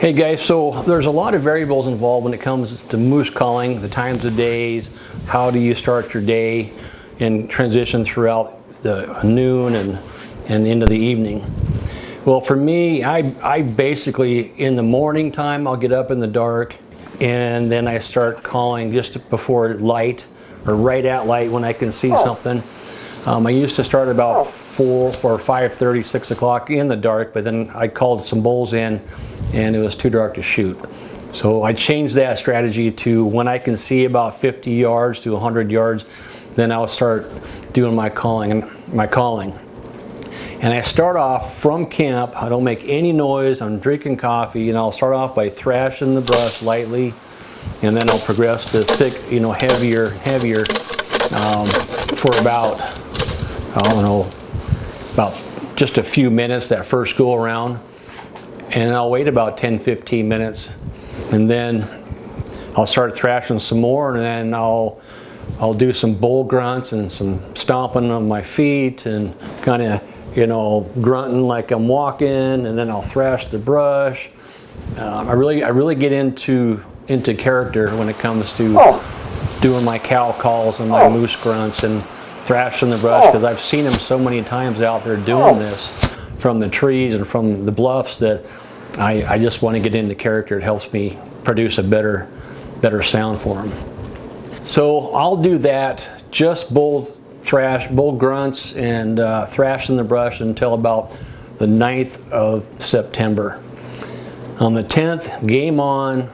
Hey guys, so there's a lot of variables involved when it comes to moose calling, the times of days, how do you start your day and transition throughout the noon and into the evening. Well, for me, I basically, in the morning time, I'll get up in the dark and then I start calling just before light or right at light when I can see something. I used to start about 4 or 5:30, 6 o'clock in the dark, but then I called some bulls in and it was too dark to shoot. So I changed that strategy to when I can see about 50 yards to 100 yards, then I'll start doing my calling. And I start off from camp. I don't make any noise. I'm drinking coffee, and I'll start off by thrashing the brush lightly, and then I'll progress to thick, heavier, for about, I don't know, about just a few minutes that first go around. And I'll wait about 10-15 minutes, and then I'll start thrashing some more, and then I'll do some bull grunts and some stomping on my feet and kind of grunting like I'm walking, and then I'll thrash the brush. I really get into character when it comes to doing my cow calls and my moose grunts and thrashing the brush, because I've seen them so many times out there doing this from the trees and from the bluffs that I just want to get into character. It helps me produce a better sound for them. So I'll do that, just bull grunts and thrashing the brush until about the 9th of September. On the 10th, game on.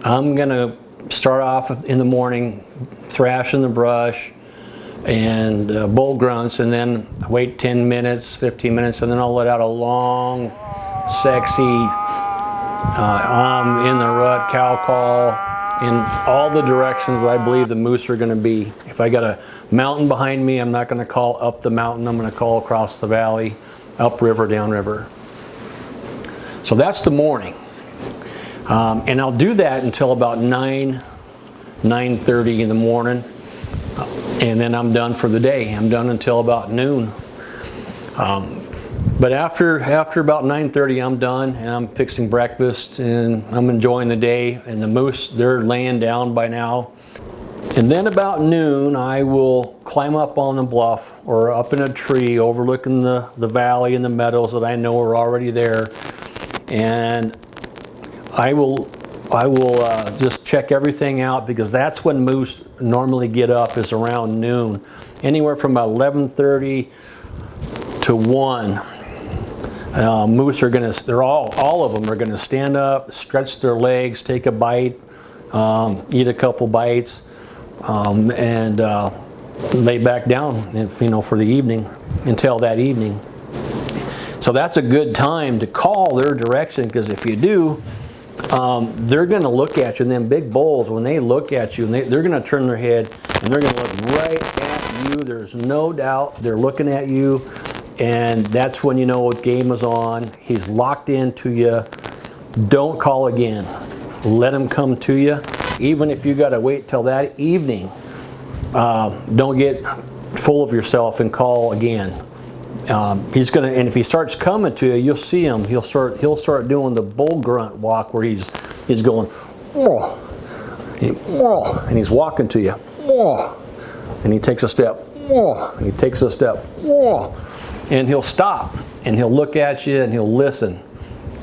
I'm gonna start off in the morning thrashing the brush and bull grunts, and then wait 10 minutes, 15 minutes, and then I'll let out a long, sexy, I'm in the rut cow call in all the directions I believe the moose are gonna be. If I got a mountain behind me, I'm not gonna call up the mountain, I'm gonna call across the valley, upriver, downriver. So that's the morning. And I'll do that until about 9:30 in the morning, and then I'm done for the day. I'm done until about noon. But after about 9:30, I'm done, and I'm fixing breakfast, and I'm enjoying the day. And the moose, they're laying down by now. And then about noon, I will climb up on a bluff or up in a tree overlooking the valley and the meadows that I know are already there, and I will just check everything out, because that's when moose normally get up, is around noon. Anywhere from about 11:30 to 1. Moose are gonna, all of them are gonna stand up, stretch their legs, take a bite, eat a couple bites, and lay back down, for the evening, until that evening. So that's a good time to call their direction, because if you do, they're going to look at you, and then big bulls, when they look at you, and they're going to turn their head and they're going to look right at you. There's no doubt they're looking at you, and that's when you know what game is on. He's locked into you. Don't call again. Let him come to you, even if you got to wait till that evening. Don't get full of yourself and call again. He's gonna, and if he starts coming to you, you'll see him. He'll start doing the bull grunt walk, where he's going, whoa, and he's walking to you, whoa, and he takes a step, whoa, and he takes a step, whoa, and he'll stop and he'll look at you and he'll listen.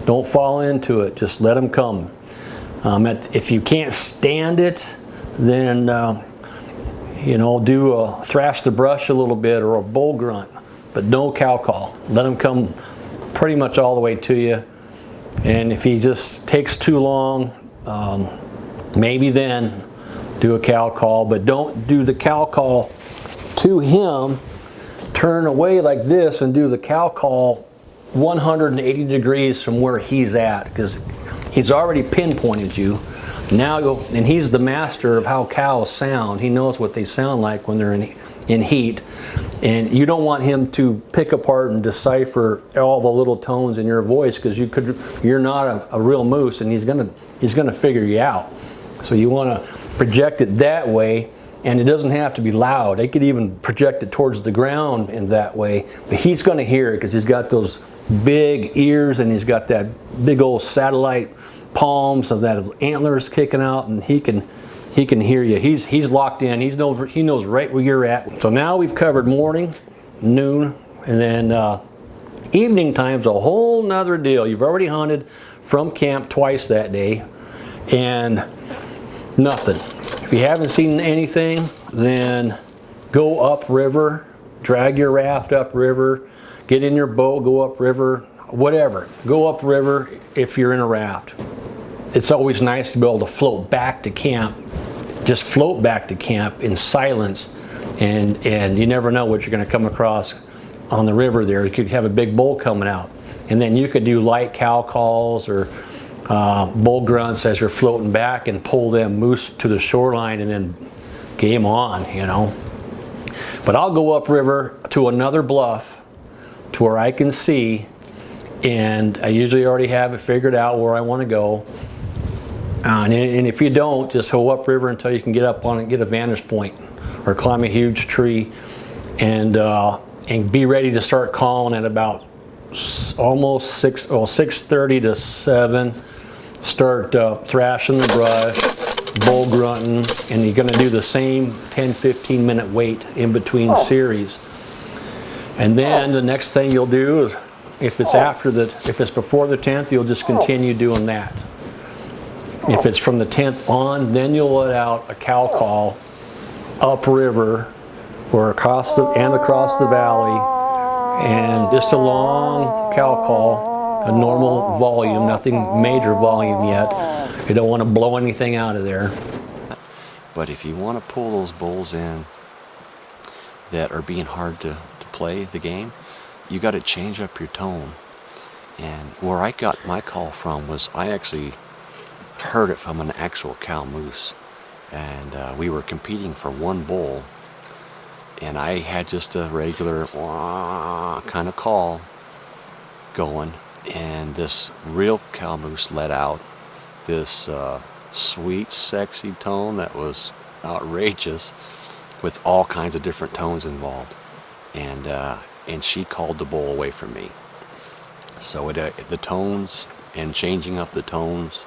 Don't fall into it. Just let him come. If you can't stand it, then do a thrash the brush a little bit or a bull grunt. But no cow call. Let him come pretty much all the way to you. And if he just takes too long, maybe then do a cow call. But don't do the cow call to him. Turn away like this and do the cow call 180 degrees from where he's at, because he's already pinpointed you. Now go, and he's the master of how cows sound. He knows what they sound like when they're in heat. And you don't want him to pick apart and decipher all the little tones in your voice, because you're not a real moose, and he's gonna figure you out. So you want to project it that way, and it doesn't have to be loud. They could even project it towards the ground in that way, but he's going to hear it because he's got those big ears and he's got that big old satellite palms of that antlers kicking out, and he can hear you. He's locked in. He knows right where you're at. So now we've covered morning, noon, and then evening time's a whole nother deal. You've already hunted from camp twice that day, and nothing. If you haven't seen anything, then go upriver, drag your raft upriver, get in your boat, go upriver, whatever. Go upriver if you're in a raft. It's always nice to be able to float back to camp. Just float back to camp in silence, and you never know what you're going to come across on the river there. You could have a big bull coming out, and then you could do light cow calls or bull grunts as you're floating back and pull them moose to the shoreline, and then game on, you know. But I'll go upriver to another bluff to where I can see, and I usually already have it figured out where I want to go. And if you don't, just go upriver until you can get up on it, get a vantage point, or climb a huge tree, and be ready to start calling at about almost 6:30 to 7. Start thrashing the brush, bull grunting, and you're going to do the same 10-15 minute wait in between series. And then the next thing you'll do is, if it's before the 10th, you'll just continue doing that. If it's from the 10th on, then you'll let out a cow call upriver or across the valley, and just a long cow call. A normal volume, nothing major volume yet. You don't want to blow anything out of there. But if you want to pull those bulls in that are being hard to play the game, you got to change up your tone. And where I got my call from was, I actually heard it from an actual cow moose, and we were competing for one bull, and I had just a regular kind of call going. And this real cow moose let out this sweet, sexy tone that was outrageous, with all kinds of different tones involved. And she called the bull away from me. So the tones and changing up the tones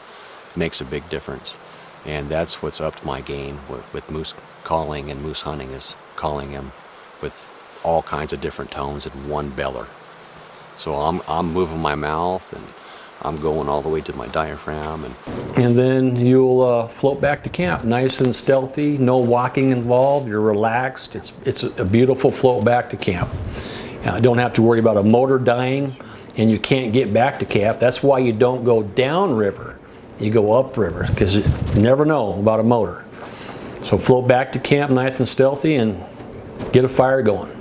makes a big difference. And that's what's upped my game with moose calling and moose hunting, is calling them with all kinds of different tones in one beller. So I'm moving my mouth, and I'm going all the way to my diaphragm. And then you'll float back to camp, nice and stealthy, no walking involved, you're relaxed. It's a beautiful float back to camp. Don't have to worry about a motor dying, and you can't get back to camp. That's why you don't go downriver, you go upriver, because you never know about a motor. So float back to camp nice and stealthy, and get a fire going.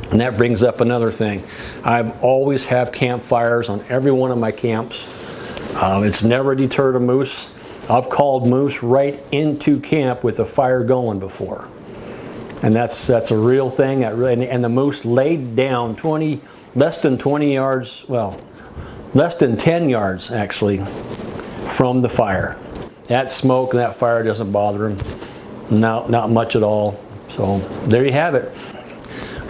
And that brings up another thing. I've always have campfires on every one of my camps. It's never deterred a moose. I've called moose right into camp with a fire going before. And that's a real thing. And the moose laid down less than 20 yards, well, less than 10 yards actually, from the fire. That smoke and that fire doesn't bother him. Not much at all. So there you have it.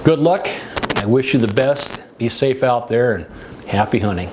Good luck. I wish you the best. Be safe out there, and happy hunting.